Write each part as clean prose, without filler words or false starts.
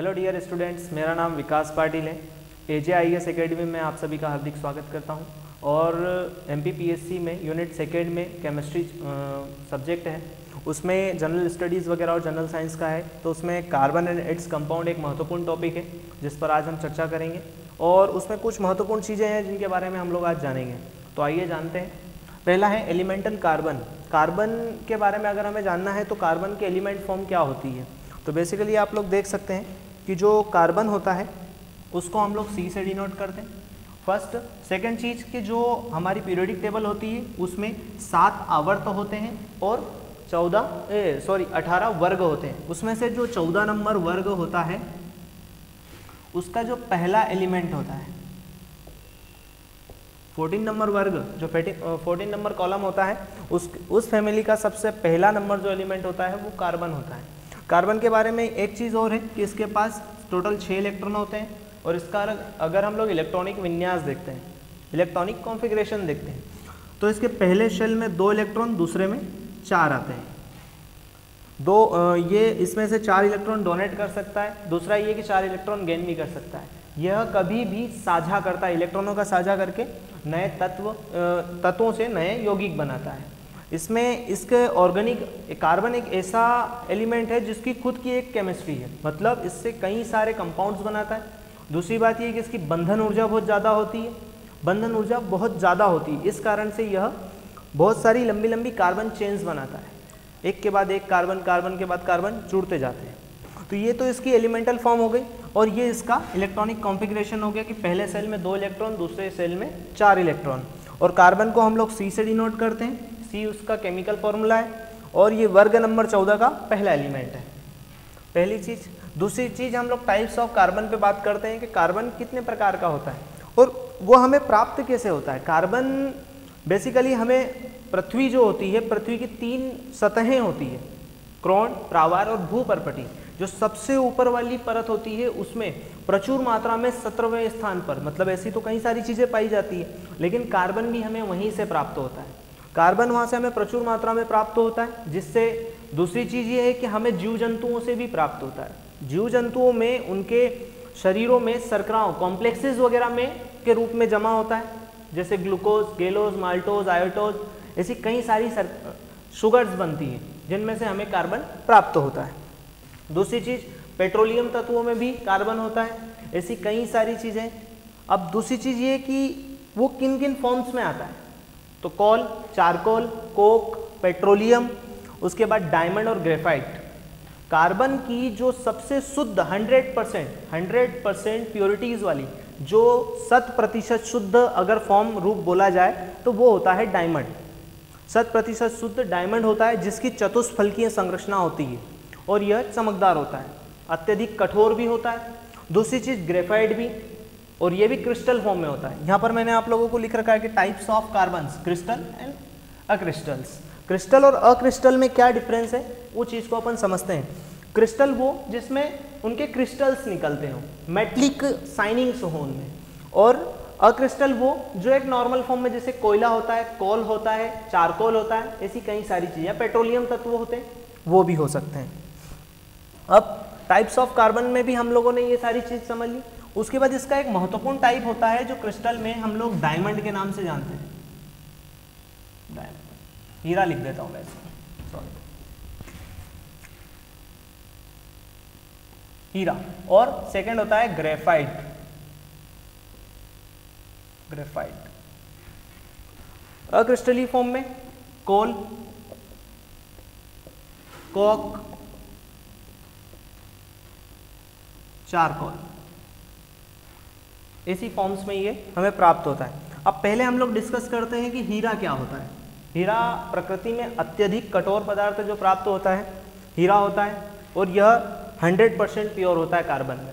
Hello dear students, मेरा नाम विकास पाटिल है। AJIS एकेडमी में आप सभी का हार्दिक स्वागत करता हूं। और MPPSC में यूनिट सेकेंड में केमिस्ट्री सब्जेक्ट है, उसमें जनरल स्टडीज़ वगैरह और जनरल साइंस का है। तो उसमें कार्बन एंड इट्स कंपाउंड एक महत्वपूर्ण टॉपिक है जिस पर आज हम चर्चा करेंगे, और उसमें कुछ महत्वपूर्ण चीज़ें हैं जिनके बारे में हम लोग आज जानेंगे। तो आइए जानते हैं। पहला है एलिमेंटल कार्बन। कार्बन के बारे में अगर हमें जानना है तो कार्बन के एलिमेंट फॉर्म क्या होती है। तो बेसिकली आप लोग देख सकते हैं कि जो कार्बन होता है उसको हम लोग C से डिनोट करते हैं फर्स्ट। सेकंड चीज़ कि जो हमारी पीरियोडिक टेबल होती है उसमें 7 आवर्त होते हैं और 18 वर्ग होते हैं। उसमें से जो 14 नंबर वर्ग होता है उसका जो पहला एलिमेंट होता है 14 नंबर वर्ग, जो 14 नंबर कॉलम होता है उस फैमिली का सबसे पहला नंबर जो एलिमेंट होता है वो कार्बन होता है। कार्बन के बारे में एक चीज़ और है कि इसके पास टोटल 6 इलेक्ट्रॉन होते हैं, और इसका अगर हम लोग इलेक्ट्रॉनिक विन्यास देखते हैं, इलेक्ट्रॉनिक कॉन्फ़िगरेशन देखते हैं, तो इसके पहले शेल में 2 इलेक्ट्रॉन, दूसरे में 4 आते हैं। ये इसमें से 4 इलेक्ट्रॉन डोनेट कर सकता है, दूसरा ये कि 4 इलेक्ट्रॉन गेन भी कर सकता है। यह कभी भी साझा करता है, इलेक्ट्रॉनों का साझा करके नए तत्वों से नए यौगिक बनाता है। इसमें इसके ऑर्गेनिक कार्बन एक ऐसा एलिमेंट है जिसकी खुद की एक केमिस्ट्री है, मतलब इससे कई सारे कंपाउंड्स बनाता है। दूसरी बात ये कि इसकी बंधन ऊर्जा बहुत ज़्यादा होती है, इस कारण से यह बहुत सारी लंबी लंबी कार्बन चेन्स बनाता है। एक के बाद एक कार्बन के बाद कार्बन जुड़ते जाते हैं। तो ये तो इसकी एलिमेंटल फॉर्म हो गई, और ये इसका इलेक्ट्रॉनिक कॉन्फ़िगरेशन हो गया कि पहले सेल में 2 इलेक्ट्रॉन, दूसरे सेल में 4 इलेक्ट्रॉन। और कार्बन को हम लोग C से डिनोट करते हैं, C उसका केमिकल फॉर्मूला है, और ये वर्ग नंबर 14 का पहला एलिमेंट है, पहली चीज़। दूसरी चीज़, हम लोग टाइप्स ऑफ कार्बन पे बात करते हैं कि कार्बन कितने प्रकार का होता है और वो हमें प्राप्त कैसे होता है। कार्बन बेसिकली हमें पृथ्वी जो होती है, पृथ्वी की 3 सतहें होती है, क्रोन, प्रावार और भूपर्पटी। जो सबसे ऊपर वाली परत होती है उसमें प्रचुर मात्रा में 17वें स्थान पर, मतलब ऐसी तो कई सारी चीज़ें पाई जाती है, लेकिन कार्बन भी हमें वहीं से प्राप्त होता है। कार्बन वहाँ से हमें प्रचुर मात्रा में प्राप्त होता है, जिससे दूसरी चीज़ ये है कि हमें जीव जंतुओं से भी प्राप्त होता है। जीव जंतुओं में उनके शरीरों में शर्कराओं, कॉम्प्लेक्सेस वगैरह में के रूप में जमा होता है, जैसे ग्लूकोज, गेलोज, माल्टोज, आयोटोज, ऐसी कई सारी शुगर्स बनती हैं जिनमें से हमें कार्बन प्राप्त होता है। दूसरी चीज़, पेट्रोलियम तत्वों में भी कार्बन होता है, ऐसी कई सारी चीज़ें। अब दूसरी चीज़ ये कि वो किन किन फॉर्म्स में आता है, तो कोल, चारकोल, कोक, पेट्रोलियम, उसके बाद डायमंड और ग्रेफाइट। कार्बन की जो सबसे शुद्ध 100% प्योरिटीज़ वाली, जो 100% शुद्ध अगर फॉर्म रूप बोला जाए तो वो होता है डायमंड। 100% शुद्ध डायमंड होता है, जिसकी चतुष्फलकीय संरचना होती है और यह चमकदार होता है, अत्यधिक कठोर भी होता है। दूसरी चीज़ ग्रेफाइट भी, और ये भी क्रिस्टल फॉर्म में होता है। यहाँ पर मैंने आप लोगों को लिख रखा है कि types of carbons, crystal and acrystals. Crystal और अक्रिस्टल में क्या डिफरेंस है वो चीज़ को अपन समझते हैं। क्रिस्टल वो जिसमें उनके क्रिस्टल्स निकलते हों, मेटलिक साइनिंग्स हों उनमें, और अक्रिस्टल वो जो एक नॉर्मल फॉर्म में, जैसे कोयला होता है, कोल होता है, चारकोल होता है, ऐसी कई सारी चीज़ें, पेट्रोलियम तत्व होते हैं, वो भी हो सकते हैं। अब टाइप्स ऑफ कार्बन में भी हम लोगों ने ये सारी चीज़ समझ ली। उसके बाद इसका एक महत्वपूर्ण टाइप होता है जो क्रिस्टल में हम लोग डायमंड के नाम से जानते हैं। डायमंड, हीरा लिख देता हूं मैं इसमें, सॉरी, हीरा। और सेकंड होता है ग्रेफाइट। अक्रिस्टलीय फॉर्म में कोल, कोक, चारकोल, ऐसी फॉर्म्स में ये हमें प्राप्त होता है। अब पहले हम लोग डिस्कस करते हैं कि हीरा क्या होता है। हीरा प्रकृति में अत्यधिक कठोर पदार्थ जो प्राप्त होता है, हीरा होता है, और यह 100% प्योर होता है कार्बन में।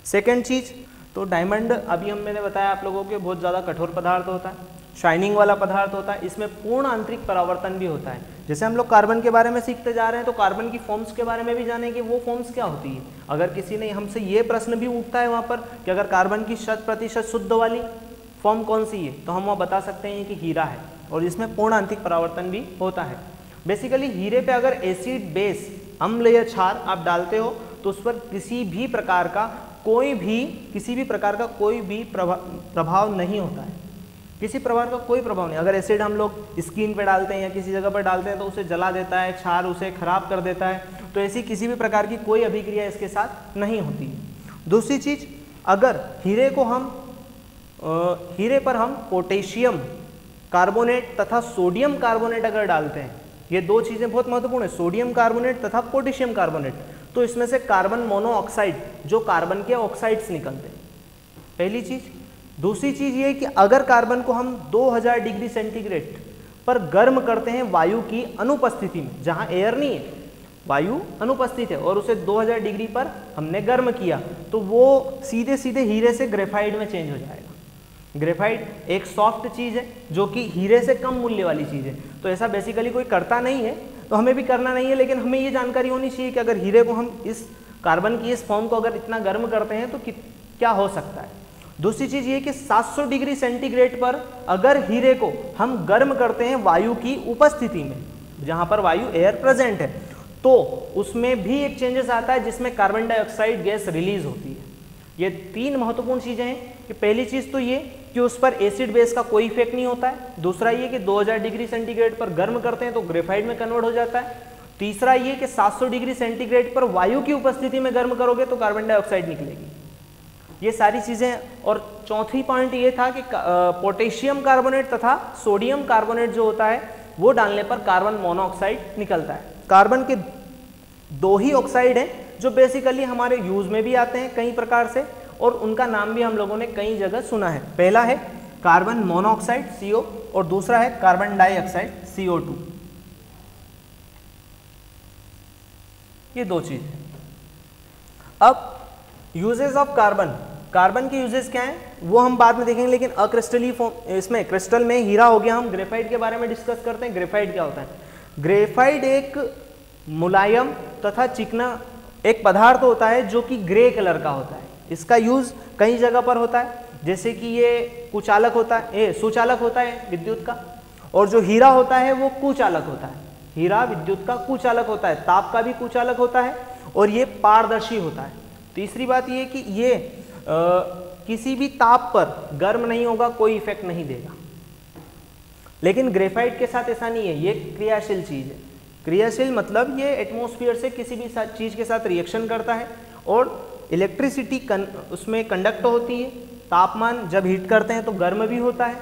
सेकेंड चीज़, तो डायमंड अभी मैंने बताया आप लोगों के, बहुत ज़्यादा कठोर पदार्थ होता है, शाइनिंग वाला पदार्थ होता है, इसमें पूर्ण आंतरिक परावर्तन भी होता है। जैसे हम लोग कार्बन के बारे में सीखते जा रहे हैं तो कार्बन की फॉर्म्स के बारे में भी जाने कि वो फॉर्म्स क्या होती है। अगर किसी ने हमसे ये प्रश्न भी उठता है वहाँ पर कि अगर कार्बन की 100% शुद्ध वाली फॉर्म कौन सी है, तो हम वहाँ बता सकते हैं कि हीरा है, और इसमें पूर्ण आंतरिक परावर्तन भी होता है। बेसिकली हीरे पे अगर एसिड, बेस, अम्ल या क्षार आप डालते हो तो उस पर किसी भी प्रकार का कोई भी प्रभाव नहीं होता है, किसी प्रकार का कोई प्रभाव नहीं। अगर एसिड हम लोग स्किन पे डालते हैं या किसी जगह पर डालते हैं तो उसे जला देता है, क्षार उसे खराब कर देता है, तो ऐसी किसी भी प्रकार की कोई अभिक्रिया इसके साथ नहीं होती है। दूसरी चीज, अगर हीरे पर हम पोटेशियम कार्बोनेट तथा सोडियम कार्बोनेट अगर डालते हैं, ये दो चीजें बहुत महत्वपूर्ण है, सोडियम कार्बोनेट तथा पोटेशियम कार्बोनेट, तो इसमें से कार्बन मोनोऑक्साइड, जो कार्बन के ऑक्साइड्स निकलते हैं, पहली चीज। दूसरी चीज ये कि अगर कार्बन को हम 2000 डिग्री सेंटीग्रेड पर गर्म करते हैं वायु की अनुपस्थिति में, जहां एयर नहीं है, वायु अनुपस्थित है, और उसे 2000 डिग्री पर हमने गर्म किया, तो वो सीधे सीधे हीरे से ग्रेफाइट में चेंज हो जाएगा। ग्रेफाइट एक सॉफ्ट चीज है जो कि हीरे से कम मूल्य वाली चीज है, तो ऐसा बेसिकली कोई करता नहीं है, तो हमें भी करना नहीं है, लेकिन हमें ये जानकारी होनी चाहिए कि अगर हीरे को हम इस कार्बन की इस फॉर्म को अगर इतना गर्म करते हैं तो क्या हो सकता है। दूसरी चीज ये कि 700 डिग्री सेंटीग्रेड पर अगर हीरे को हम गर्म करते हैं वायु की उपस्थिति में, जहां पर वायु एयर प्रेजेंट है, तो उसमें भी एक चेंजेस आता है जिसमें कार्बन डाइऑक्साइड गैस रिलीज होती है। ये तीन महत्वपूर्ण चीजें हैं कि पहली चीज तो ये कि उस पर एसिड बेस का कोई इफेक्ट नहीं होता है, दूसरा ये कि 2000 डिग्री सेंटीग्रेड पर गर्म करते हैं तो ग्रेफाइट में कन्वर्ट हो जाता है, तीसरा ये कि 700 डिग्री सेंटीग्रेड पर वायु की उपस्थिति में गर्म करोगे तो कार्बन डाइऑक्साइड निकलेगी। ये सारी चीजें, और चौथी पॉइंट ये था कि पोटेशियम कार्बोनेट तथा सोडियम कार्बोनेट जो होता है वो डालने पर कार्बन मोनोऑक्साइड निकलता है। कार्बन के दो ही ऑक्साइड हैं जो बेसिकली हमारे यूज में भी आते हैं कई प्रकार से, और उनका नाम भी हम लोगों ने कई जगह सुना है। पहला है कार्बन मोनोऑक्साइड CO और दूसरा है कार्बन डाइऑक्साइड CO2। ये दो चीज है। अब यूजेस ऑफ कार्बन, कार्बन के यूजेस क्या हैं वो हम बाद में देखेंगे, लेकिन अक्रिस्टली फॉर्म, इसमें क्रिस्टल में हीरा हो गया। हम ग्रेफाइट के बारे में डिस्कस करते हैं। ग्रेफाइट क्या होता है? ग्रेफाइट एक मुलायम तथा चिकना एक पदार्थ होता है जो कि ग्रे कलर का होता है। इसका यूज कई जगह पर होता है, जैसे कि ये कुचालक होता है, सुचालक होता है विद्युत का, और जो हीरा होता है वो कुचालक होता है। हीरा विद्युत का कुचालक होता है, ताप का भी कुचालक होता है, और ये पारदर्शी होता है। तीसरी बात ये कि ये किसी भी ताप पर गर्म नहीं होगा, कोई इफेक्ट नहीं देगा। लेकिन ग्रेफाइट के साथ ऐसा नहीं है, ये क्रियाशील चीज है। क्रियाशील मतलब ये एटमॉस्फेयर से किसी भी चीज के साथ रिएक्शन करता है, और इलेक्ट्रिसिटी उसमें कंडक्ट होती है। तापमान जब हीट करते हैं तो गर्म भी होता है।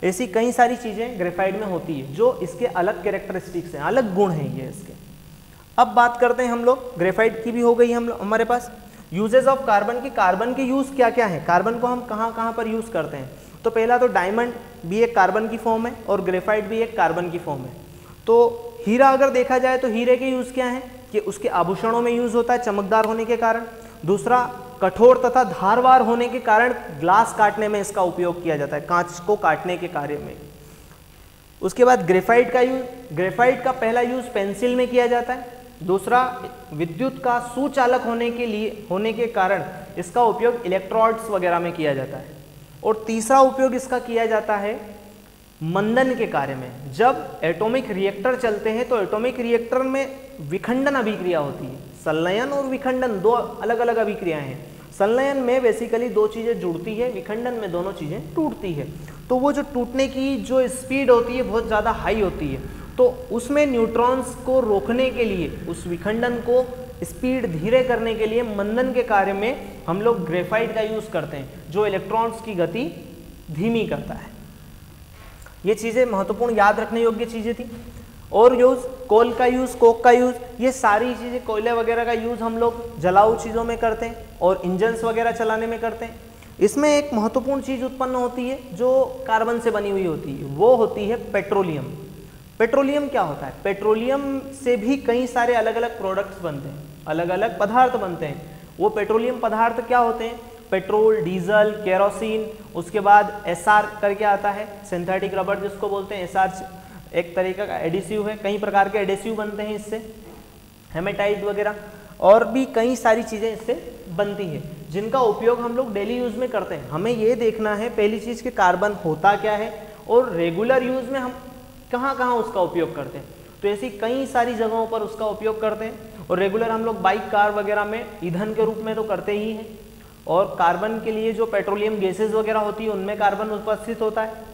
ऐसी कई सारी चीजें ग्रेफाइट में होती है जो इसके अलग कैरेक्टरिस्टिक्स हैं, अलग गुण हैं ये इसके। अब बात करते हैं हम लोग, ग्रेफाइट की भी हो गई हमारे पास। यूजेस ऑफ कार्बन की, कार्बन के यूज क्या क्या है, कार्बन को हम कहाँ कहाँ पर यूज करते हैं। तो पहला तो डायमंड भी एक कार्बन की फॉर्म है और ग्रेफाइट भी एक कार्बन की फॉर्म है। तो हीरा अगर देखा जाए तो हीरे के यूज क्या है कि उसके आभूषणों में यूज होता है चमकदार होने के कारण। दूसरा, कठोर तथा धारवार होने के कारण ग्लास काटने में इसका उपयोग किया जाता है, कांच को काटने के कार्य में। उसके बाद ग्रेफाइट का यूज, ग्रेफाइट का पहला यूज पेंसिल में किया जाता है। दूसरा, विद्युत का सुचालक होने के कारण इसका उपयोग इलेक्ट्रोड्स वगैरह में किया जाता है। और तीसरा उपयोग इसका किया जाता है मंदन के कार्य में। जब एटॉमिक रिएक्टर चलते हैं तो एटॉमिक रिएक्टर में विखंडन अभिक्रिया होती है। संलयन और विखंडन दो अलग अलग अभिक्रियाएं हैं। संलयन में बेसिकली दो चीजें जुड़ती है, विखंडन में दोनों चीजें टूटती है। तो वो जो टूटने की जो स्पीड होती है बहुत ज़्यादा हाई होती है, तो उसमें न्यूट्रॉन्स को रोकने के लिए, उस विखंडन को स्पीड धीरे करने के लिए मंदन के कार्य में हम लोग ग्रेफाइट का यूज करते हैं, जो इलेक्ट्रॉन्स की गति धीमी करता है। ये चीजें महत्वपूर्ण याद रखने योग्य चीजें थी। और यूज, कोल का यूज, कोक का यूज, ये सारी चीजें, कोयले वगैरह का यूज हम लोग जलाऊ चीजों में करते हैं और इंजन्स वगैरह चलाने में करते हैं। इसमें एक महत्वपूर्ण चीज उत्पन्न होती है जो कार्बन से बनी हुई होती है, वो होती है पेट्रोलियम। पेट्रोलियम क्या होता है? पेट्रोलियम से भी कई सारे अलग अलग प्रोडक्ट्स बनते हैं, अलग अलग पदार्थ बनते हैं। वो पेट्रोलियम पदार्थ क्या होते हैं? पेट्रोल, डीजल, केरोसिन, उसके बाद SR करके आता है, सिंथेटिक रबर जिसको बोलते हैं। SR एक तरीका का एडिसिव है, कई प्रकार के एडिसिव बनते हैं इससे, हेमेटाइट वगैरह, और भी कई सारी चीज़ें इससे बनती है जिनका उपयोग हम लोग डेली यूज में करते हैं। हमें ये देखना है पहली चीज़ कि कार्बन होता क्या है और रेगुलर यूज में हम कहाँ कहाँ उसका उपयोग करते हैं। तो ऐसी कई सारी जगहों पर उसका उपयोग करते हैं। और रेगुलर हम लोग बाइक कार वगैरह में ईंधन के रूप में तो करते ही हैं। और कार्बन के लिए जो पेट्रोलियम गैसेज वगैरह होती है उनमें कार्बन उपस्थित होता है।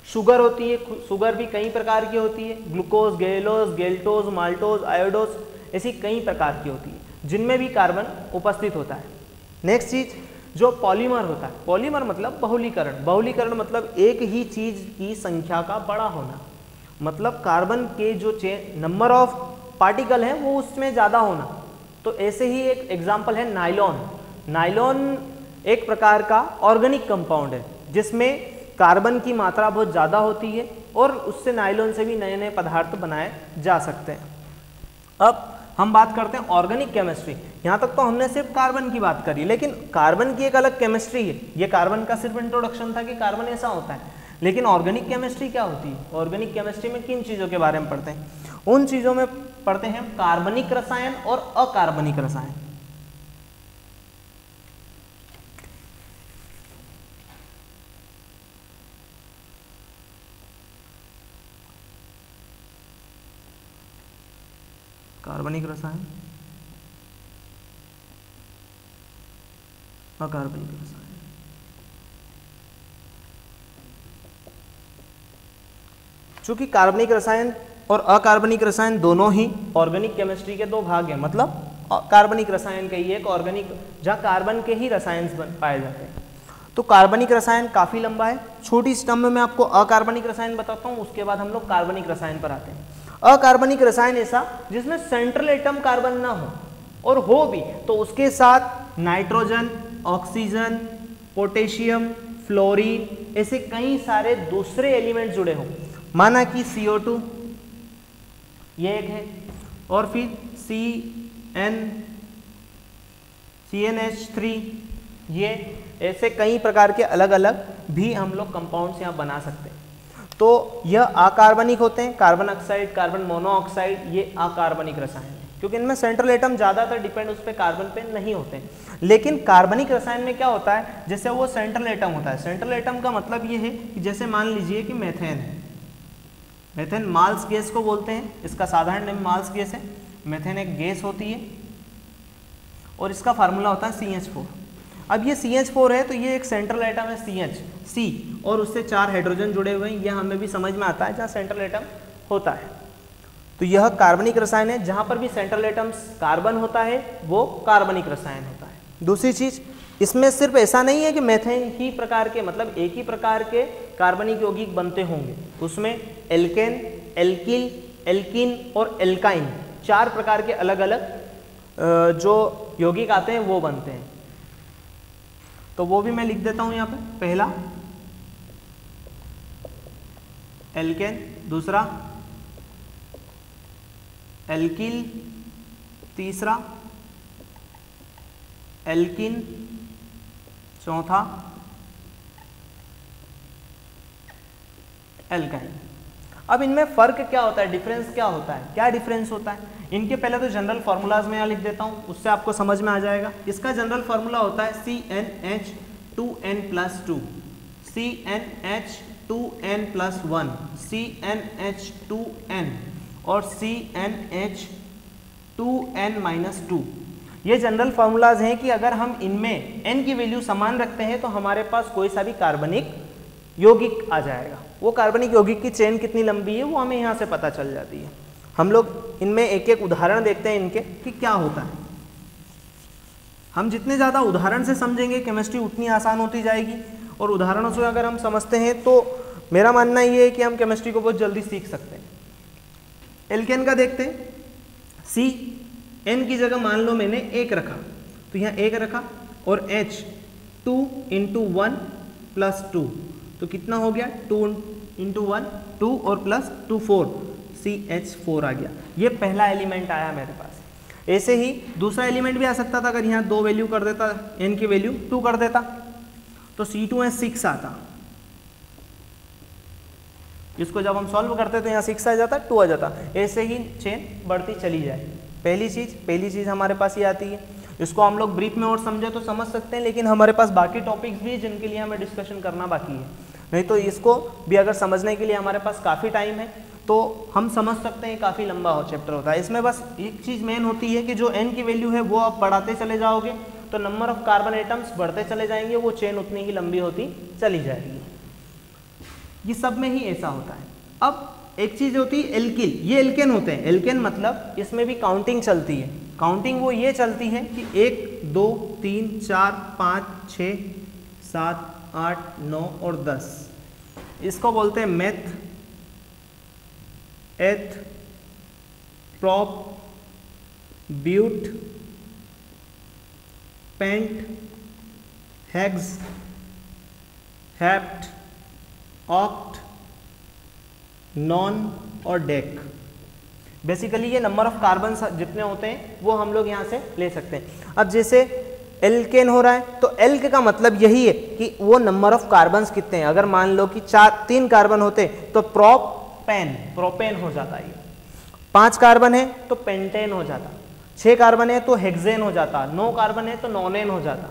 शुगर होती है, शुगर भी कई प्रकार की होती है, ग्लूकोज, गेलोज, गेल्टोज, माल्टोज, आयोडोज, ऐसी कई प्रकार की होती है जिनमें भी कार्बन उपस्थित होता है। नेक्स्ट चीज जो पॉलीमर होता है, पॉलीमर मतलब बहुलीकरण, बहुलीकरण मतलब एक ही चीज की संख्या का बड़ा होना, मतलब कार्बन के जो नंबर ऑफ पार्टिकल है वो उसमें ज़्यादा होना। तो ऐसे ही एक एग्जाम्पल है नायलॉन। नायलॉन एक प्रकार का ऑर्गेनिक कंपाउंड है जिसमें कार्बन की मात्रा बहुत ज़्यादा होती है और उससे नायलॉन से भी नए नए पदार्थ बनाए जा सकते हैं। अब हम बात करते हैं ऑर्गेनिक केमिस्ट्री। यहाँ तक तो हमने सिर्फ कार्बन की बात करी, लेकिन कार्बन की एक अलग केमिस्ट्री है। ये कार्बन का सिर्फ इंट्रोडक्शन था कि कार्बन ऐसा होता है, लेकिन ऑर्गेनिक केमिस्ट्री क्या होती है? ऑर्गेनिक केमिस्ट्री में किन चीज़ों के बारे में पढ़ते हैं? उन चीज़ों में पढ़ते हैं कार्बनिक रसायन और अकार्बनिक रसायन। कार्बनिक रसायन, अकार्बनिक रसायन। चूंकि कार्बनिक रसायन और अकार्बनिक रसायन दोनों ही ऑर्गेनिक केमिस्ट्री के दो भाग हैं, मतलब कार्बनिक रसायन का ही एक ऑर्गेनिक जहाँ कार्बन के ही रसायन पाए जाते हैं। तो कार्बनिक रसायन काफ़ी लंबा है। छोटी स्टम्प में मैं आपको अकार्बनिक रसायन बताता हूँ, उसके बाद हम लोग कार्बनिक रसायन पर आते हैं। अकार्बनिक रसायन ऐसा जिसमें सेंट्रल एटम कार्बन ना हो, और हो भी तो उसके साथ नाइट्रोजन, ऑक्सीजन, पोटेशियम, फ्लोरीन ऐसे कई सारे दूसरे एलिमेंट जुड़े हों। माना कि CO2 ये एक है, और फिर CnH3 ये, ऐसे कई प्रकार के अलग अलग भी हम लोग कंपाउंड्स यहाँ बना सकते हैं। तो यह अकार्बनिक होते हैं। कार्बन ऑक्साइड, कार्बन मोनोऑक्साइड, ये अकार्बनिक रसायन है क्योंकि इनमें सेंट्रल एटम ज़्यादातर डिपेंड उस पर कार्बन पे नहीं होते हैं। लेकिन कार्बनिक रसायन में क्या होता है, जैसे वो सेंट्रल एटम होता है। सेंट्रल एटम का मतलब ये है कि जैसे मान लीजिए कि मेथेन है, मेथेन माल्स गैस को बोलते हैं, इसका साधारण नाम माल्स गैस है। मेथेन एक गैस होती है और इसका फार्मूला होता है CH4। अब ये CH4 है तो ये एक सेंट्रल एटम है C, और उससे 4 हाइड्रोजन जुड़े हुए हैं। यह हमें भी समझ में आता है जहाँ सेंट्रल एटम होता है। तो यह कार्बनिक रसायन है। जहाँ पर भी सेंट्रल एटम कार्बन होता है वो कार्बनिक रसायन होता है। दूसरी चीज़, इसमें सिर्फ ऐसा नहीं है कि मेथेन ही प्रकार के, मतलब एक ही प्रकार के कार्बनिक यौगिक बनते होंगे। उसमें एल्केन, एल्किल, एल्किन और एल्काइन 4 प्रकार के अलग अलग जो यौगिक आते हैं वो बनते हैं। तो वो भी मैं लिख देता हूं यहाँ पे। पहला एल्केन, दूसरा एल्किल, तीसरा एल्किन, चौथा एल्काइन। अब इनमें फर्क क्या होता है, डिफरेंस क्या होता है? क्या डिफरेंस होता है इनके? पहले तो जनरल फार्मूलाज में यहाँ लिख देता हूँ, उससे आपको समझ में आ जाएगा। इसका जनरल फार्मूला होता है CnH2n+2, CnH2n+1, CnH2n और CnH2n-2। ये जनरल फार्मूलाज हैं कि अगर हम इनमें n की वैल्यू समान रखते हैं तो हमारे पास कोई सा भी कार्बनिक यौगिक आ जाएगा। वो कार्बनिक यौगिक की चेन कितनी लंबी है वो हमें यहाँ से पता चल जाती है। हम लोग इनमें एक एक उदाहरण देखते हैं इनके कि क्या होता है। हम जितने ज़्यादा उदाहरण से समझेंगे केमिस्ट्री उतनी आसान होती जाएगी, और उदाहरणों से अगर हम समझते हैं तो मेरा मानना ये है कि हम केमिस्ट्री को बहुत जल्दी सीख सकते हैं। एल्केन का देखते हैं। C n की जगह मान लो मैंने 1 रखा तो यहाँ 1 रखा, और H 2 × 1 + 2 तो कितना हो गया, 2 × 1 2 और +2 4, CH4 आ गया। ये पहला एलिमेंट आया मेरे पास। ऐसे ही दूसरा एलिमेंट भी आ सकता था। अगर यहाँ 2 वैल्यू कर देता, n की वैल्यू 2 कर देता तो C2H6 आता। इसको जब हम सॉल्व करते तो यहाँ 6 आ जाता, 2 आ जाता। ऐसे ही चेन बढ़ती चली जाए। पहली चीज़ हमारे पास ये आती है। इसको हम लोग ब्रीफ में और समझे तो समझ सकते हैं, लेकिन हमारे पास बाकी टॉपिक्स भी जिनके लिए हमें डिस्कशन करना बाकी है। नहीं तो इसको भी अगर समझने के लिए हमारे पास काफ़ी टाइम है। तो हम समझ सकते हैं काफ़ी लंबा हो चैप्टर होता है। इसमें बस एक चीज़ मेन होती है कि जो n की वैल्यू है वो आप बढ़ाते चले जाओगे तो नंबर ऑफ कार्बन एटम्स बढ़ते चले जाएंगे, वो चेन उतनी ही लंबी होती चली जाएगी। ये सब में ही ऐसा होता है। अब एक चीज़ होती है एल्किल, ये एल्केन होते हैं। एल्केन मतलब इसमें भी काउंटिंग चलती है। काउंटिंग वो ये चलती है कि 1 2 3 4 5 6 7 8 9 और 10। इसको बोलते हैं meth, eth, prop, but, pent, hex, hept, oct, non और डेक। बेसिकली ये नंबर ऑफ कार्बन जितने होते हैं वो हम लोग यहाँ से ले सकते हैं। अब जैसे एल्केन हो रहा है तो एल्क का मतलब यही है कि वो नंबर ऑफ कार्बन्स कितने हैं। अगर मान लो कि 3 कार्बन होते तो प्रोपेन हो जाता है। 5 कार्बन है तो पेंटेन हो जाता, 6 कार्बन है तो हेक्सेन हो जाता, 9 कार्बन है तो नॉनेन हो जाता।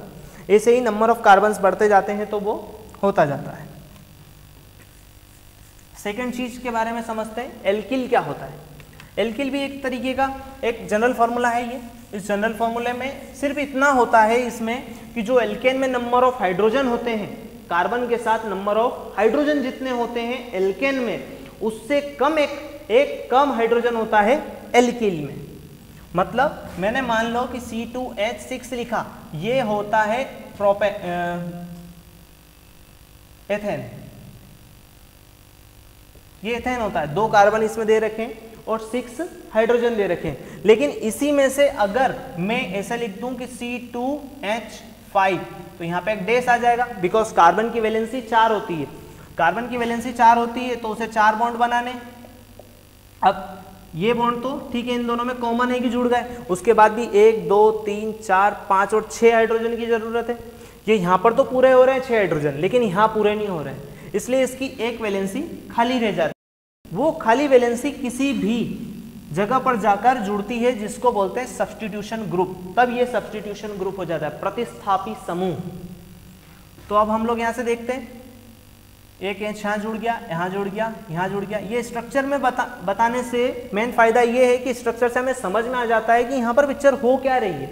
ऐसे ही नंबर ऑफ कार्बन्स बढ़ते जाते हैं तो वो होता जाता है। सेकेंड चीज के बारे में समझते हैं, एल्किल क्या होता है। एल्किल भी एक तरीके का एक जनरल फार्मूला है। ये इस जनरल फार्मूले में सिर्फ इतना होता है इसमें कि जो एल्केन में नंबर ऑफ हाइड्रोजन होते हैं, कार्बन के साथ नंबर ऑफ हाइड्रोजन जितने होते हैं एल्केन में, उससे कम एक कम हाइड्रोजन होता है एल्किल में। मतलब मैंने मान लो कि C2H6 लिखा, ये होता है एथेन। ये एथेन होता है, 2 कार्बन इसमें दे रखे हैं और 6 हाइड्रोजन दे रखे हैं। लेकिन इसी में से अगर मैं ऐसा लिख दूं कि C2H5 तो यहाँ पे एक डैश आ जाएगा, बिकॉज कार्बन की वैलेंसी 4 होती है। कार्बन की वैलेंसी 4 होती है तो उसे 4 बॉन्ड बनाने। अब ये बॉन्ड तो ठीक है इन दोनों में कॉमन है कि जुड़ गए, उसके बाद भी 1 2 3 4 5 और 6 हाइड्रोजन की जरूरत है। ये यहाँ पर तो पूरे हो रहे हैं 6 हाइड्रोजन, लेकिन यहाँ पूरे नहीं हो रहे हैं, इसलिए इसकी एक वैलेंसी खाली रह जाती है। वो खाली वैलेंसी किसी भी जगह पर जाकर जुड़ती है जिसको बोलते हैं सब्स्टिट्यूशन ग्रुप। तब ये सब्स्टिट्यूशन ग्रुप हो जाता है, प्रतिस्थापी समूह। तो अब हम लोग यहाँ से देखते हैं, एक यहाँ जुड़ गया, यहाँ जुड़ गया, यहाँ जुड़ गया। ये स्ट्रक्चर में बताने से मेन फायदा ये है कि स्ट्रक्चर से हमें समझ में आ जाता है कि यहाँ पर पिक्चर हो क्या रही है,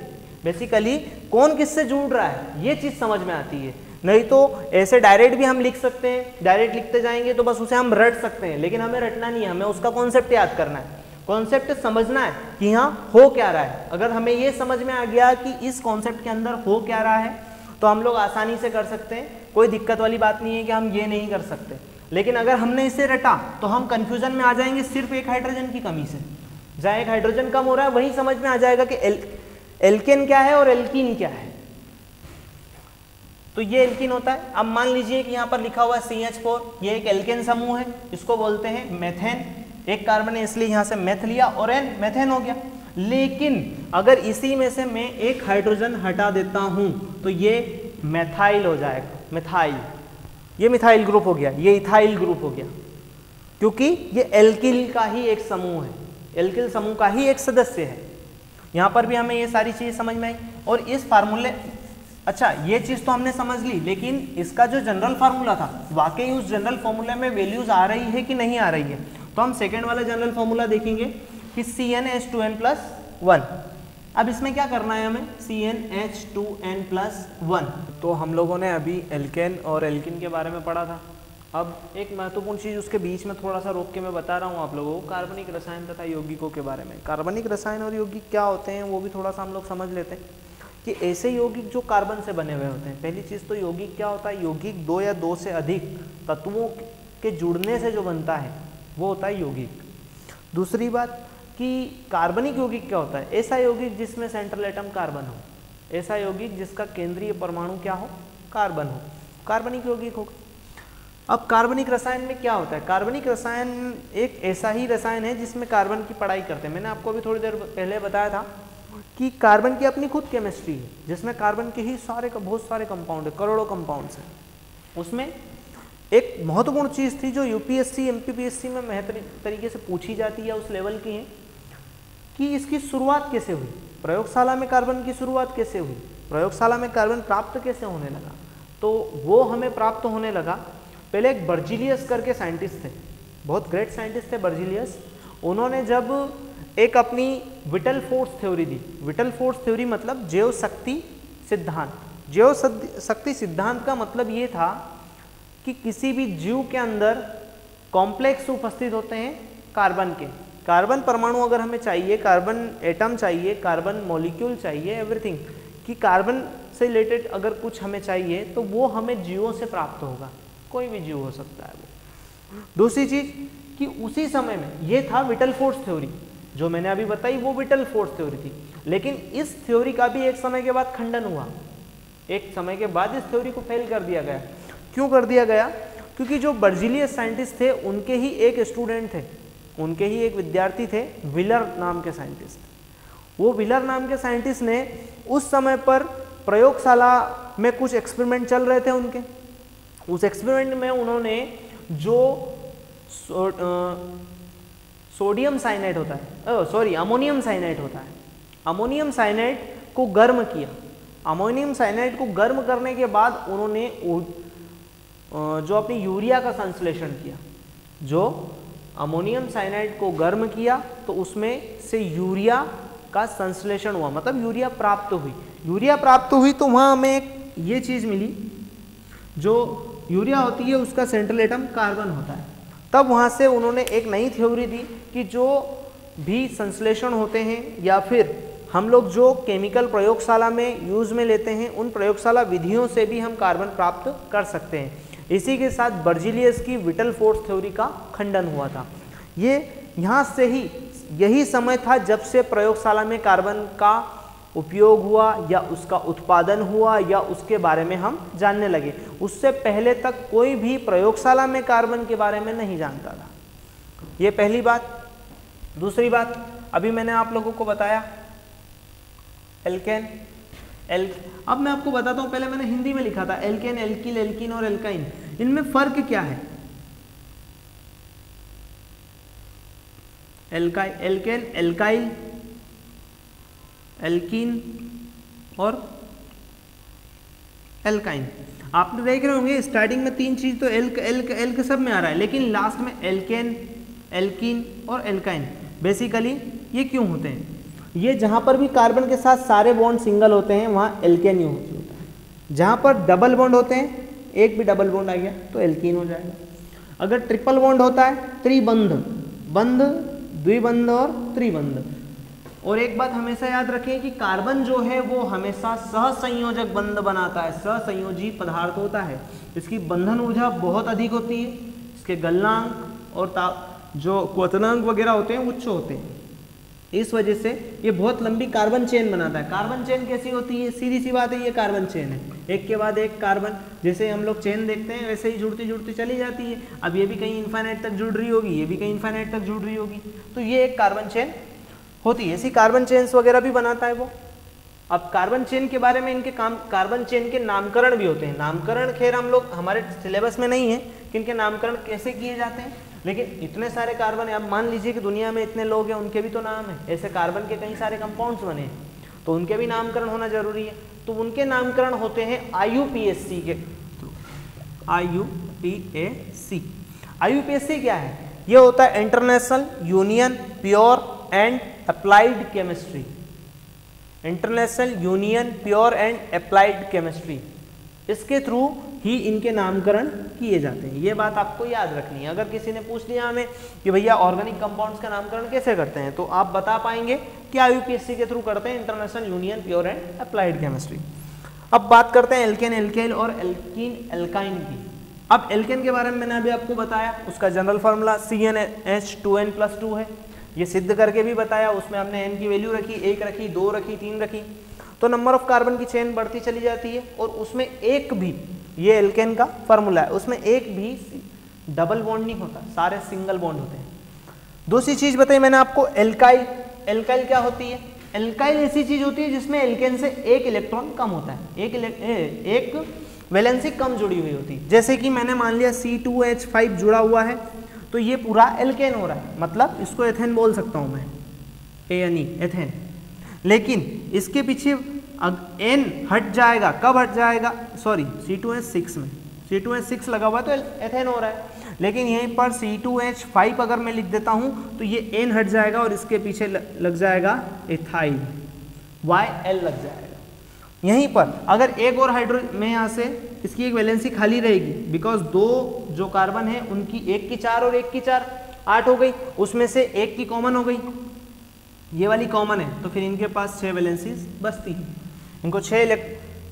बेसिकली कौन किससे जुड़ रहा है, ये चीज समझ में आती है। नहीं तो ऐसे डायरेक्ट भी हम लिख सकते हैं, डायरेक्ट लिखते जाएंगे तो बस उसे हम रट सकते हैं, लेकिन हमें रटना नहीं है, हमें उसका कॉन्सेप्ट याद करना है, कॉन्सेप्ट समझना है कि यहाँ हो क्या रहा है। अगर हमें ये समझ में आ गया कि इस कॉन्सेप्ट के अंदर हो क्या रहा है तो हम लोग आसानी से कर सकते हैं, कोई दिक्कत वाली बात नहीं है कि हम ये नहीं कर सकते। लेकिन अगर हमने इसे रटा तो हम कंफ्यूजन में आ जाएंगे सिर्फ एक हाइड्रोजन की कमी से। जहाँ एक हाइड्रोजन कम हो रहा है वही समझ में आ जाएगा कि एल्केन क्या है और एल्कीन क्या है। तो ये एल्कीन होता है। अब मान लीजिए कि यहाँ पर लिखा हुआ CH4, ये एक एल्केन समूह है, इसको बोलते हैं मेथेन। एक कार्बन है इसलिए यहाँ से मेथ लिया और एन मेथेन हो गया। लेकिन अगर इसी में से मैं एक हाइड्रोजन हटा देता हूं तो ये मेथाइल हो जाएगा, मिथाइल। ये मिथाइल ग्रुप हो गया, ये इथाइल ग्रुप हो गया, क्योंकि ये एल्किल का ही एक समूह है, एल्किल समूह का ही एक सदस्य है। यहाँ पर भी हमें ये सारी चीज़ समझ में आई। और इस फार्मूले, अच्छा ये चीज़ तो हमने समझ ली, लेकिन इसका जो जनरल फार्मूला था वाकई उस जनरल फार्मूले में वैल्यूज आ रही है कि नहीं आ रही है। तो हम सेकेंड वाला जनरल फार्मूला देखेंगे कि CnH2n+1। अब इसमें क्या करना है हमें, CnH2n+1। तो हम लोगों ने अभी एल्केन और एल्किन के बारे में पढ़ा था। अब एक महत्वपूर्ण चीज़ उसके बीच में थोड़ा सा रोक के मैं बता रहा हूँ आप लोगों को, कार्बनिक रसायन तथा यौगिकों के बारे में। कार्बनिक रसायन और यौगिक क्या होते हैं वो भी थोड़ा सा हम लोग समझ लेते हैं कि ऐसे यौगिक जो कार्बन से बने हुए होते हैं। पहली चीज़ तो यौगिक क्या होता है, यौगिक 2 या 2 से अधिक तत्वों के जुड़ने से जो बनता है वो होता है यौगिक। दूसरी बात कि कार्बनिक यौगिक क्या होता है, ऐसा यौगिक जिसमें सेंट्रल एटम कार्बन हो, ऐसा यौगिक जिसका केंद्रीय परमाणु क्या हो, कार्बन हो, कार्बनिक यौगिक होगा। अब कार्बनिक रसायन में क्या होता है, कार्बनिक रसायन एक ऐसा ही रसायन है जिसमें कार्बन की पढ़ाई करते हैं। मैंने आपको अभी थोड़ी देर पहले बताया था कि कार्बन की अपनी खुद केमिस्ट्री है जिसमें कार्बन के ही बहुत सारे कंपाउंड है, करोड़ों कंपाउंड्स हैं। उसमें एक महत्वपूर्ण चीज़ थी जो UPSC MPPSC में महत्वपूर्ण तरीके से पूछी जाती है, उस लेवल की है कि इसकी शुरुआत कैसे हुई, प्रयोगशाला में कार्बन की शुरुआत कैसे हुई, प्रयोगशाला में कार्बन प्राप्त कैसे होने लगा। तो वो हमें प्राप्त होने लगा, पहले एक बर्जीलियस करके साइंटिस्ट थे बहुत ग्रेट साइंटिस्ट थे बर्जीलियस। उन्होंने जब एक अपनी विटल फोर्स थ्योरी दी, विटल फोर्स थ्योरी मतलब जैव शक्ति सिद्धांत। जैव शक्ति सिद्धांत का मतलब ये था कि किसी भी जीव के अंदर कॉम्प्लेक्स उपस्थित होते हैं कार्बन के, कार्बन परमाणु अगर हमें चाहिए, कार्बन एटम चाहिए, कार्बन मॉलिक्यूल चाहिए, एवरीथिंग, कि कार्बन से रिलेटेड अगर कुछ हमें चाहिए तो वो हमें जीवों से प्राप्त होगा, कोई भी जीव हो सकता है वो। दूसरी चीज कि उसी समय में ये था विटल फोर्स थ्योरी, जो मैंने अभी बताई वो विटल फोर्स थ्योरी थी, लेकिन इस थ्योरी का भी एक समय के बाद खंडन हुआ, एक समय के बाद इस थ्योरी को फेल कर दिया गया। क्यों कर दिया गया? क्योंकि जो बर्जीलियस साइंटिस्ट थे उनके ही एक स्टूडेंट थे, उनके ही एक विद्यार्थी थे व्हीलर नाम के साइंटिस्ट। वो व्हीलर नाम के साइंटिस्ट ने उस समय पर प्रयोगशाला में कुछ एक्सपेरिमेंट चल रहे थे उनके, उस एक्सपेरिमेंट में उन्होंने जो सोडियम साइनाइड होता है, सॉरी अमोनियम साइनाइड होता है, अमोनियम साइनाइड को गर्म किया। अमोनियम साइनाइड को गर्म करने के बाद उन्होंने जो अपनी यूरिया का संश्लेषण किया, जो अमोनियम साइनाइड को गर्म किया तो उसमें से यूरिया का संश्लेषण हुआ, मतलब यूरिया प्राप्त हुई। यूरिया प्राप्त हुई तो वहाँ हमें एक ये चीज़ मिली, जो यूरिया होती है उसका सेंट्रल एटम कार्बन होता है। तब वहाँ से उन्होंने एक नई थ्योरी दी कि जो भी संश्लेषण होते हैं या फिर हम लोग जो केमिकल प्रयोगशाला में यूज़ में लेते हैं उन प्रयोगशाला विधियों से भी हम कार्बन प्राप्त कर सकते हैं। इसी के साथ बर्जीलियस की विटल फोर्स थ्योरी का खंडन हुआ था। ये यहाँ से ही यही समय था जब से प्रयोगशाला में कार्बन का उपयोग हुआ या उसका उत्पादन हुआ या उसके बारे में हम जानने लगे। उससे पहले तक कोई भी प्रयोगशाला में कार्बन के बारे में नहीं जानता था। ये पहली बात। दूसरी बात, अभी मैंने आप लोगों को बताया एल्केन, अब मैं आपको बताता हूँ, पहले मैंने हिंदी में लिखा था एल्केन, एल्किल, एल्कीन और एल्काइन। इनमें फर्क क्या है? एल्केन, एल्काइल, एल्कीन और एल्काइन। आप देख रहे होंगे स्टार्टिंग में तीन चीज तो एल्क सब में आ रहा है, लेकिन लास्ट में एल्केन, एल्कीन और एल्काइन। बेसिकली ये क्यों होते हैं? ये जहाँ पर भी कार्बन के साथ सारे बॉन्ड सिंगल होते हैं वहाँ एल्केन यूज होता है। जहाँ पर डबल बॉन्ड होते हैं, एक भी डबल बॉन्ड आ गया तो एल्कीन हो जाएगा। अगर ट्रिपल बॉन्ड होता है, त्रिबंध, बंध, द्विबंध और त्रिबंध। और एक बात हमेशा याद रखें कि कार्बन जो है वो हमेशा सहसंयोजक बंध बनाता है, सहसंयोजी पदार्थ होता है। इसकी बंधन ऊर्जा बहुत अधिक होती है, इसके गलनांक और जो क्वथनांक वगैरह होते हैं उच्च होते हैं। इस वजह से ये बहुत लंबी कार्बन चेन बनाता है। कार्बन चेन कैसी होती है? सीधी सी बात है, ये कार्बन चेन है, एक के बाद एक कार्बन, जैसे हम लोग चेन देखते हैं वैसे ही जुड़ती जुड़ती चली जाती है। अब ये भी कहीं इन्फाइनाइट तक जुड़ रही होगी, ये भी कहीं इन्फाइनाइट तक जुड़ रही होगी, तो ये एक कार्बन चेन होती है। ऐसी कार्बन चेन्स वगैरह भी बनाता है वो। अब कार्बन चेन के बारे में इनके कार्बन चेन के नामकरण भी होते हैं। नामकरण खैर हम लोग हमारे सिलेबस में नहीं है कि इनके नामकरण कैसे किए जाते हैं, लेकिन इतने सारे कार्बन है। अब मान लीजिए कि दुनिया में इतने लोग हैं, उनके भी तो नाम है। ऐसे कार्बन के कई सारे कंपाउंड्स बने हैं तो उनके भी नामकरण होना जरूरी है। तो उनके नामकरण होते हैं IUPAC के थ्रू। IUPAC, IUPAC क्या है? ये होता है international union pure and applied chemistry. International union pure and applied chemistry, इसके थ्रू ही इनके नामकरण किए जाते हैं। ये बात आपको याद रखनी है। अगर किसी ने पूछ लिया हमें कि भैया ऑर्गेनिक कंपाउंड्स का नामकरण कैसे करते हैं, तो आप बता पाएंगे कि IUPAC के थ्रू करते हैं, international union pure and applied chemistry. अब बात करते हैं एल्केन, एल्काइल और एल्कीन, एल्काइन की। अब एल्केन के बारे में मैंने अभी आपको बताया, उसका जनरल फार्मूला CnH2n+2 है। ये सिद्ध करके भी बताया, उसमें हमने n की वैल्यू रखी, 1 रखी, 2 रखी, 3 रखी, तो नंबर ऑफ कार्बन की चेन बढ़ती चली जाती है। और उसमें एक भी, ये एल्केन का फार्मूला है, उसमें एक भी डबल बॉन्ड नहीं होता, सारे सिंगल बॉन्ड होते हैं। दूसरी चीज बताई मैंने आपको, एल्काइल। एल्काइल क्या होती है? एल्काइल ऐसी चीज होती है जिसमें एल्केन से एक इलेक्ट्रॉन कम होता है, एक वैलेंसी कम जुड़ी हुई होती है। जैसे कि मैंने मान लिया C2H5 जुड़ा हुआ है तो ये पूरा एल्केन हो रहा है, मतलब इसको एथेन बोल सकता हूं मैं, ANE, एथेन। लेकिन इसके पीछे N हट जाएगा, कब हट जाएगा? सॉरी, C2H6 में, C2H6 लगा हुआ है तो एथेन हो रहा है। लेकिन यहीं पर C2H5 अगर मैं लिख देता हूँ तो ये N हट जाएगा और इसके पीछे लग जाएगा एथाइल, YL लग जाएगा। यहीं पर अगर एक और हाइड्रोजन में यहाँ से इसकी एक वैलेंसी खाली रहेगी, बिकॉज दो जो कार्बन है उनकी एक की 4 और एक की 4 8 हो गई, उसमें से एक की कॉमन हो गई, ये वाली कॉमन है, तो फिर इनके पास 6 वैलेंसीज बचती हैं। इनको 6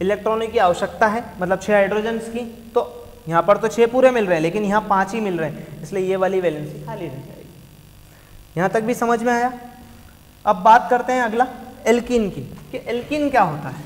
इलेक्ट्रॉनों की आवश्यकता है, मतलब 6 हाइड्रोजन्स की, तो यहाँ पर तो 6 पूरे मिल रहे हैं लेकिन यहाँ 5 ही मिल रहे हैं, इसलिए ये वाली वैलेंसी खाली रह जाएगी। यहाँ तक भी समझ में आया। अब बात करते हैं अगला एल्कीन की, कि एल्कीन क्या होता है।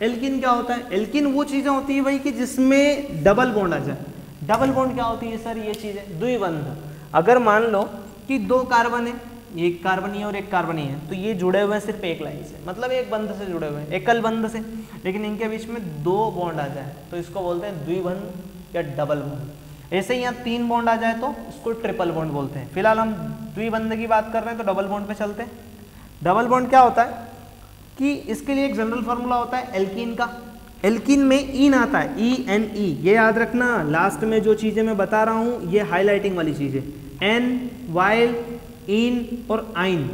एल्कीन क्या होता है? एल्कीन वो चीज़ें होती है भाई कि जिसमें डबल बॉन्ड आ जाए। डबल बॉन्ड क्या होती है सर? ये चीज़ें द्विबंध। अगर मान लो कि 2 कार्बन है, एक कार्बन ही और एक कार्बन ही है, तो ये जुड़े हुए हैं सिर्फ एक लाइन से, मतलब एक बंध से जुड़े हुए हैं, एकल बंध से, लेकिन इनके बीच में 2 बॉन्ड आ जाए तो इसको बोलते हैं द्विबंध या डबल बॉन्ड। ऐसे ही यहाँ 3 बॉन्ड आ जाए तो इसको ट्रिपल बॉन्ड बोलते हैं। फिलहाल हम द्विबंध की बात कर रहे हैं तो डबल बॉन्ड पे चलते हैं। डबल बॉन्ड क्या होता है कि इसके लिए एक जनरल फार्मूला होता है एल्कीन का। एल्कीन में ईन आता है, ENE, ये याद रखना। लास्ट में जो चीज़ें मैं बता रहा हूँ ये हाईलाइटिंग वाली चीज़ें, एन, वाइल, इन और आइन,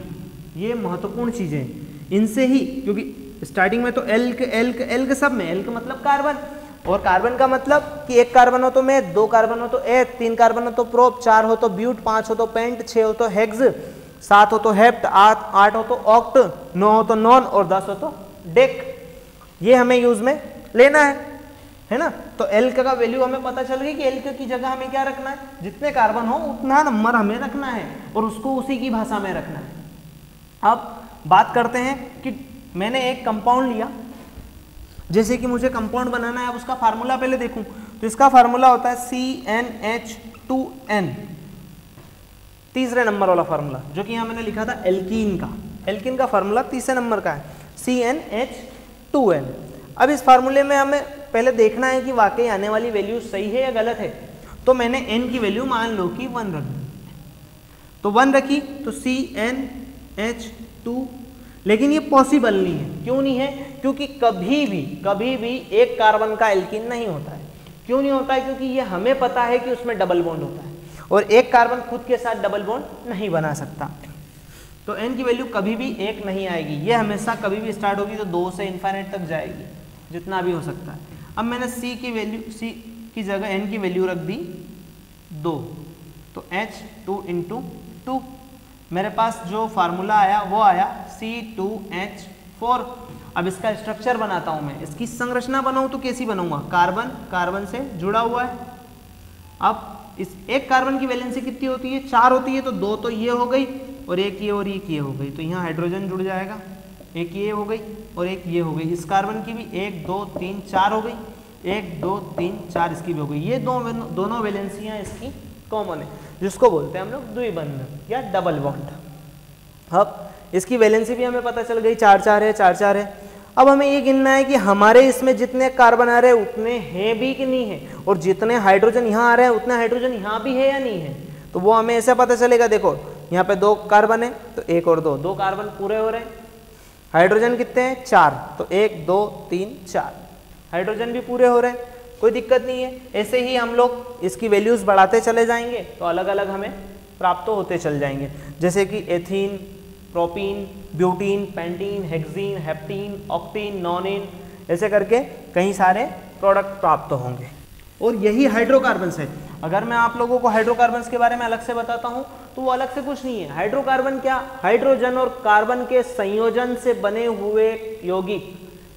ये महत्वपूर्ण चीज़ें हैं। इनसे ही, क्योंकि स्टार्टिंग में तो एल्क एल्क एल्क सब में, एल्क मतलब कार्बन, और कार्बन का मतलब कि एक कार्बन हो तो मेथ, 2 कार्बन हो तो एथ, 3 कार्बन हो तो प्रोप, 4 हो तो ब्यूट, 5 हो तो पेंट, 6 हो तो हेक्स, 7 हो तो हेप्ट, 8 हो तो ऑक्ट, 9 हो तो नॉन और 10 हो तो डेक। ये हमें यूज में लेना है ना। तो एल्क का वैल्यू हमें पता चल गई कि एल्क की जगह हमें क्या रखना है, जितने कार्बन हो उतना नंबर हमें रखना है और उसको उसी की भाषा में रखना है। अब बात करते हैं कि मैंने एक कंपाउंड लिया, जैसे कि मुझे कंपाउंड बनाना है, अब उसका फार्मूला पहले देखूं तो इसका फार्मूला होता है CnH2n, तीसरे नंबर वाला फार्मूला, जो कि यहाँ मैंने लिखा था एल्कीन का। एल्कीन का फार्मूला तीसरे नंबर का है, CnH2n। अब इस फार्मूले में हमें पहले देखना है कि वाकई आने वाली वैल्यू सही है या गलत है। तो मैंने n की वैल्यू मान लो कि 1 रख दी, तो 1 रखी तो CnH2, लेकिन ये पॉसिबल नहीं है। क्यों नहीं है? क्योंकि कभी भी एक कार्बन का एल्कीन नहीं होता है। क्यों नहीं होता है? क्योंकि ये हमें पता है कि उसमें डबल बॉन्ड होता है और एक कार्बन खुद के साथ डबल बॉन्ड नहीं बना सकता। तो n की वैल्यू कभी भी 1 नहीं आएगी, ये हमेशा कभी भी स्टार्ट होगी तो 2 से इन्फाइनाइट तक जाएगी, जितना भी हो सकता है। अब मैंने C की जगह n की वैल्यू रख दी 2, तो H2 × 2, मेरे पास जो फार्मूला आया वो आया C2H4। अब इसका स्ट्रक्चर बनाता हूं मैं, इसकी संरचना बनाऊं तो कैसी बनाऊंगा? कार्बन कार्बन से जुड़ा हुआ है। अब इस एक कार्बन की वैलेंसी कितनी होती है? 4 होती है, तो 2 तो ये हो गई और एक ये और एक ये हो गई, तो यहाँ हाइड्रोजन जुड़ जाएगा, एक ये हो गई और एक ये हो गई। इस कार्बन की भी 1 2 3 4 हो गई, 1 2 3 4 इसकी भी हो गई। ये दोनों वैलेंसियाँ इसकी कॉमन है, जिसको बोलते हैं हम लोग द्विबंध या डबल बॉन्ड। अब इसकी वैलेंसी भी हमें पता चल गई, 4 4 है, 4 4 है। अब हमें ये गिनना है कि हमारे इसमें जितने कार्बन आ रहे हैं उतने हैं भी कि नहीं है, और जितने हाइड्रोजन यहाँ आ रहे हैं उतने हाइड्रोजन यहाँ भी है या नहीं है। तो वो हमें ऐसे पता चलेगा, देखो यहाँ पे 2 कार्बन है तो 1 और 2 कार्बन पूरे हो रहे हैं। हाइड्रोजन कितने हैं? 4, तो 1 2 3 4 हाइड्रोजन भी पूरे हो रहे हैं, कोई दिक्कत नहीं है। ऐसे ही हम लोग इसकी वैल्यूज बढ़ाते चले जाएंगे तो अलग अलग हमें प्राप्त होते चल जाएंगे, जैसे कि ethene, propene, butene, pentene, hexene, heptene, octene, nonene, ऐसे करके कई सारे प्रोडक्ट प्राप्त होंगे। और यही हाइड्रोकार्बन्स है। अगर मैं आप लोगों को हाइड्रोकार्बन्स के बारे में अलग से बताता हूं तो वो अलग से कुछ नहीं है। हाइड्रोकार्बन क्या? हाइड्रोजन और कार्बन के संयोजन से बने हुए यौगिक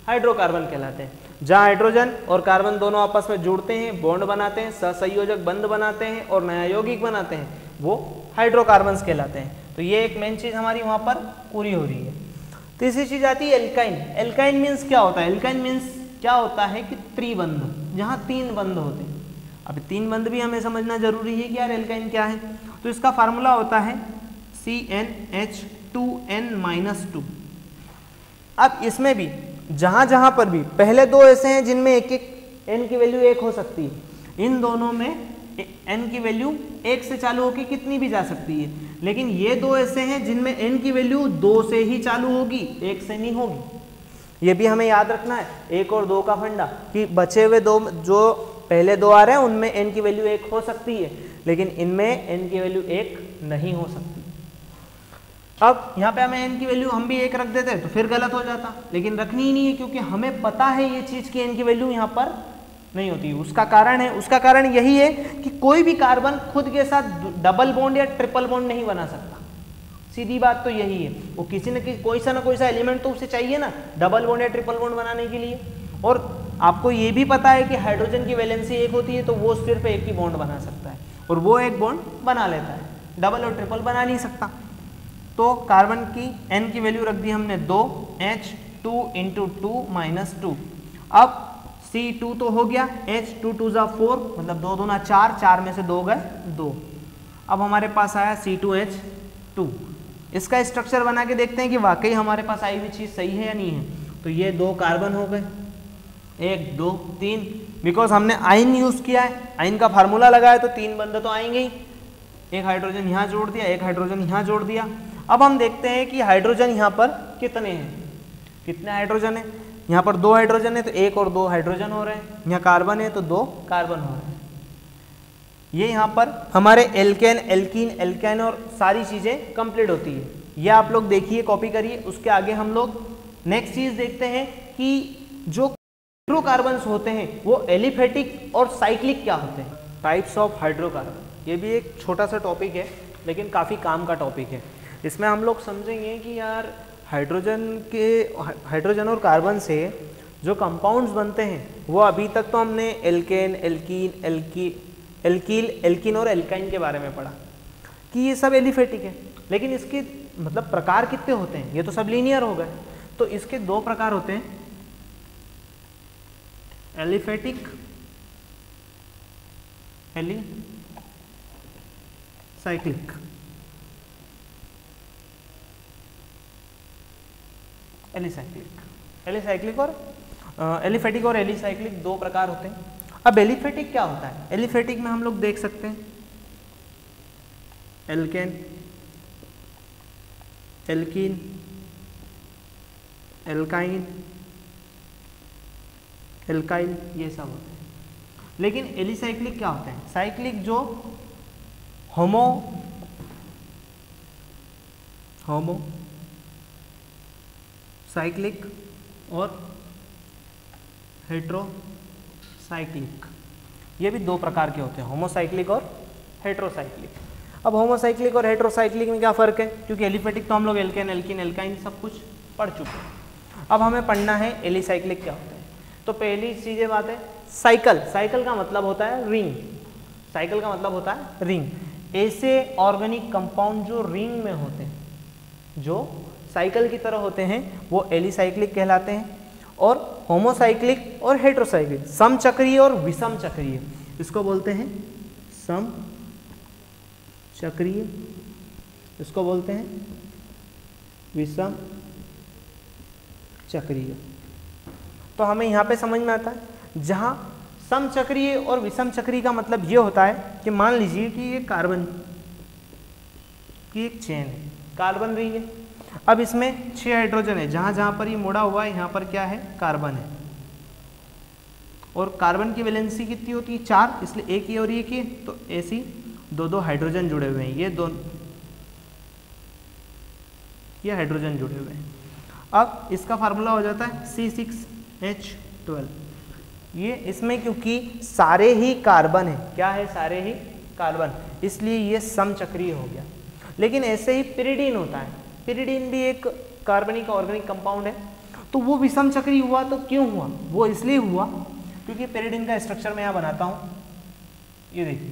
हाइड्रोकार्बन कहलाते हैं। जहाँ हाइड्रोजन और कार्बन दोनों आपस में जुड़ते हैं, बॉन्ड बनाते हैं, सहसंयोजक बंध बनाते हैं और नया यौगिक बनाते हैं, वो हाइड्रोकार्बन्स कहलाते हैं। तो ये एक मेन चीज हमारी वहां पर पूरी हो रही है। तीसरी चीज आती है एल्काइन। एल्काइन मीन्स क्या होता है? एल्काइन मीन्स क्या होता है कि त्रिबंध, जहां 3 बंध होते हैं। अब 3 बंध भी हमें समझना जरूरी है कि यार एल्काइन क्या है। तो इसका फार्मूला होता है CnH2n-2। अब इसमें भी जहां पर भी पहले 2 ऐसे हैं जिनमें एक n की वैल्यू 1 हो सकती है, इन दोनों में n की वैल्यू 1 से चालू होकर कितनी भी जा सकती है। लेकिन ये 2 ऐसे हैं जिनमें n की वैल्यू 2 से ही चालू होगी, 1 से नहीं होगी। ये भी हमें याद रखना है, 1 और 2 का फंडा, कि बचे हुए 2 जो पहले 2 आ रहे हैं उनमें n की वैल्यू 1 हो सकती है, लेकिन इनमें n की वैल्यू 1 नहीं हो सकती। अब यहाँ पे हमें n की वैल्यू हम भी 1 रख देते तो फिर गलत हो जाता, लेकिन रखनी ही नहीं है क्योंकि हमें पता है ये चीज़ की n की वैल्यू यहाँ पर नहीं होती। उसका कारण यही है कि कोई भी कार्बन खुद के साथ डबल बॉन्ड या ट्रिपल बॉन्ड नहीं बना सकता। सीधी बात तो यही है, वो किसी न किसी कोई सा एलिमेंट तो उसे चाहिए ना डबल बॉन्ड या ट्रिपल बॉन्ड बनाने के लिए। और आपको ये भी पता है कि हाइड्रोजन की वैलेंसी 1 होती है तो वो सिर्फ एक ही बॉन्ड बना सकता है और वो एक बॉन्ड बना लेता है, डबल और ट्रिपल बना नहीं सकता। तो कार्बन की n की वैल्यू रख दी हमने 2, H2 × 2 - 2। अब C2 तो हो गया, H2 2 = 4 मतलब 2 दूना 4, 4 में से 2 गए 2। अब हमारे पास आया C2H2। इसका स्ट्रक्चर बना के देखते हैं कि वाकई हमारे पास आई हुई चीज़ सही है या नहीं है। तो ये 2 कार्बन हो गए, 1 2 3, बिकॉज हमने आयन यूज़ किया है, आयन का फार्मूला लगाया तो 3 बंदे तो आएंगे ही। एक हाइड्रोजन यहाँ जोड़ दिया, एक हाइड्रोजन यहाँ जोड़ दिया। अब हम देखते हैं कि हाइड्रोजन यहाँ पर कितने हैं, कितने हाइड्रोजन है। यहाँ पर 2 हाइड्रोजन है तो 1 और 2 हाइड्रोजन हो रहे हैं। यहाँ कार्बन है तो 2 कार्बन हो रहे हैं। ये यहाँ पर हमारे एल्केन, एल्कीन, एल्केन और सारी चीज़ें कंप्लीट होती है। ये आप लोग देखिए, कॉपी करिए। उसके आगे हम लोग नेक्स्ट चीज़ देखते हैं कि जो हाइड्रोकार्बन्स होते हैं वो एलिफेटिक और साइक्लिक क्या होते हैं। टाइप्स ऑफ हाइड्रोकार्बन, ये भी एक छोटा सा टॉपिक है लेकिन काफ़ी काम का टॉपिक है। इसमें हम लोग समझेंगे कि यार हाइड्रोजन और कार्बन से जो कंपाउंड्स बनते हैं वो अभी तक तो हमने एल्केन, एल्कीन, एल्कील, एल्कीन और एल्काइन के बारे में पढ़ा कि ये सब एलिफेटिक है, लेकिन इसके मतलब प्रकार कितने होते हैं। ये तो सब लीनियर हो गए। तो इसके 2 प्रकार होते हैं, एलिफेटिक, एलिसाइक्लिक। एलिसाइक्लिक और एलिफेटिक और एलिसाइक्लिक 2 प्रकार होते हैं। अब एलिफेटिक क्या होता है? एलिफेटिक में हम लोग देख सकते हैं एल्केन, एल्कीन, एल्काइन, एल्काइल, ये सब होते हैं। लेकिन एलिसाइक्लिक क्या होते हैं? साइक्लिक जो होमो साइक्लिक और हेट्रोसाइक्लिक, ये भी 2 प्रकार के होते हैं, होमोसाइक्लिक और हेट्रोसाइक्लिक। अब होमोसाइक्लिक और हेट्रोसाइक्लिक में क्या फ़र्क है? क्योंकि एलिफेटिक तो हम लोग एल्केन, एल्कीन, एल्काइन सब कुछ पढ़ चुके हैं। अब हमें पढ़ना है एलिसाइक्लिक क्या होता है। तो पहली चीज़ बात है साइकिल। साइकिल का मतलब होता है रिंग। साइकिल का मतलब होता है रिंग। ऐसे ऑर्गेनिक कंपाउंड जो रिंग में होते हैं, जो साइकिल की तरह होते हैं, वो एलिसाइक्लिक कहलाते हैं। और होमोसाइक्लिक और हेट्रोसाइक्लिक, समचक्रीय और विषम चक्रीय, इसको बोलते हैं सम चक्रीय, इसको बोलते हैं विषम चक्रीय। तो हमें यहाँ पे समझ में आता है, जहाँ समचक्रीय और विषम चक्रीय का मतलब ये होता है कि मान लीजिए कि ये कार्बन की एक चेन है, कार्बन रिंग है। अब इसमें 6 हाइड्रोजन है, जहाँ जहाँ पर ये मुड़ा हुआ है यहाँ पर क्या है? कार्बन है। और कार्बन की वैलेंसी कितनी होती है? 4, इसलिए एक ही और एक ही, तो ऐसी 2 हाइड्रोजन जुड़े हुए हैं। ये हाइड्रोजन जुड़े हुए हैं। अब इसका फार्मूला हो जाता है C6H12। ये इसमें क्योंकि सारे ही कार्बन है, क्या है? सारे ही कार्बन, इसलिए ये समचक्रीय हो गया। लेकिन ऐसे ही पिरिडीन होता है, पिरिडीन भी एक कार्बनिक ऑर्गेनिक कंपाउंड है, तो वो विषम चक्रीय हुआ। तो क्यों हुआ? वो इसलिए हुआ क्योंकि पिरिडीन का स्ट्रक्चर मैं यहाँ बनाता हूँ, ये देखिए,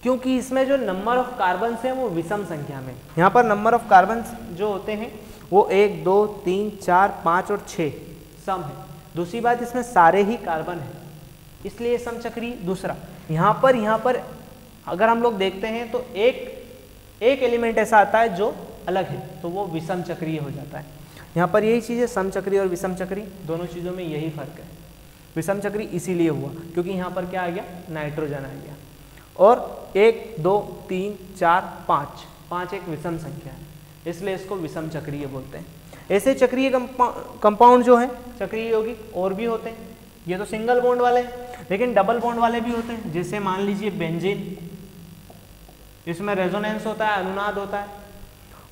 क्योंकि इसमें जो नंबर ऑफ कार्बन है वो विषम संख्या में। यहाँ पर नंबर ऑफ कार्बन जो होते हैं वो 1 2 3 4 5 और 6 सम है। दूसरी बात, इसमें सारे ही कार्बन है, इसलिए समचक्रीय। दूसरा, यहाँ पर अगर हम लोग देखते हैं तो एक एलिमेंट ऐसा आता है जो अलग है, तो वो विषम चक्रीय हो जाता है। यहाँ पर यही चीज़ है, समचक्रीय और विषम चक्रीय, दोनों चीज़ों में यही फर्क है। विषम चक्रीय इसीलिए हुआ क्योंकि यहाँ पर क्या आ गया? नाइट्रोजन आ गया। और 1 2 3 4 5 एक विषम संख्या है, इसलिए इसको विषम चक्रीय बोलते हैं। ऐसे चक्रीय कंपाउंड जो है, चक्रीय यौगिक और भी होते हैं। ये तो सिंगल बॉन्ड वाले हैं, लेकिन डबल बॉन्ड वाले भी होते हैं, जैसे मान लीजिए बेंजीन, इसमें रेजोनेंस होता है, अनुनाद होता है।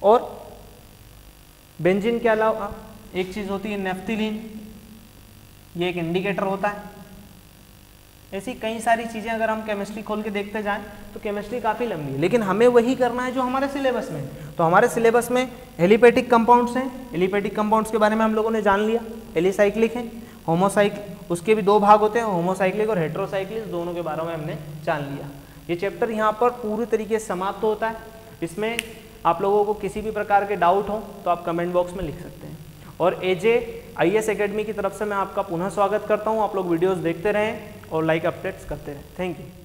और बेंजीन के अलावा एक चीज होती है नेफ्थिलीन, ये एक इंडिकेटर होता है। ऐसी कई सारी चीजें अगर हम केमिस्ट्री खोल के देखते जाएं तो केमिस्ट्री काफी लंबी है, लेकिन हमें वही करना है जो हमारे सिलेबस में है। तो हमारे सिलेबस में एलिपेटिक कंपाउंड्स हैं, एलिपेटिक कंपाउंड्स के बारे में हम लोगों ने जान लिया। एलिसाइक्लिक है, होमोसाइक्लिक, उसके भी दो भाग होते हैं, होमोसाइक्लिक और हेट्रोसाइक्लिक, दोनों के बारे में हमने जान लिया। ये चैप्टर यहाँ पर पूरी तरीके से समाप्त होता है। इसमें आप लोगों को किसी भी प्रकार के डाउट हो तो आप कमेंट बॉक्स में लिख सकते हैं। और AJ IAS एकेडमी की तरफ से मैं आपका पुनः स्वागत करता हूँ। आप लोग वीडियोस देखते रहें और लाइक अपडेट्स करते रहें। Thank you.